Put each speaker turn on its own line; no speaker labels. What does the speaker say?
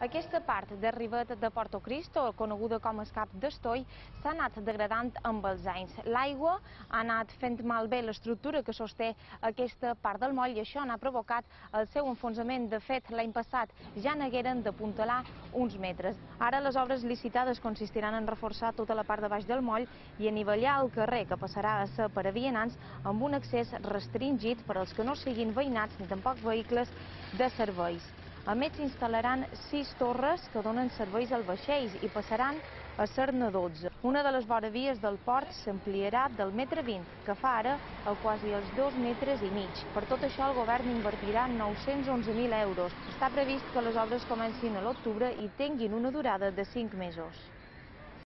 Aquesta part de Rivet de Porto Cristo, coneguda com el Cap d'Estoi, s'ha anat degradant amb els anys. L'aigua ha anat fent malbé l'estructura que sosté aquesta part del moll i això n'ha provocat el seu enfonsament. De fet, l'any passat ja n'hagueren d'apuntalar uns metres. Ara les obres licitades consistiran en reforçar tota la part de baix del moll i anivellar el carrer, que passarà a ser per a vianants amb un accés restringit per als que no siguin veïnats ni tampoc vehicles de serveis. A més, s'instal·laran 6 torres que donen serveis als vaixells i passaran a ser-ne 12. Una de les voravies del port s'ampliarà del 1,20 m, que fa ara a quasi els 2,5 metres. Per tot això, el govern invertirà 911.000 euros. Està previst que les obres comencin a l'octubre i tinguin una durada de 5 mesos.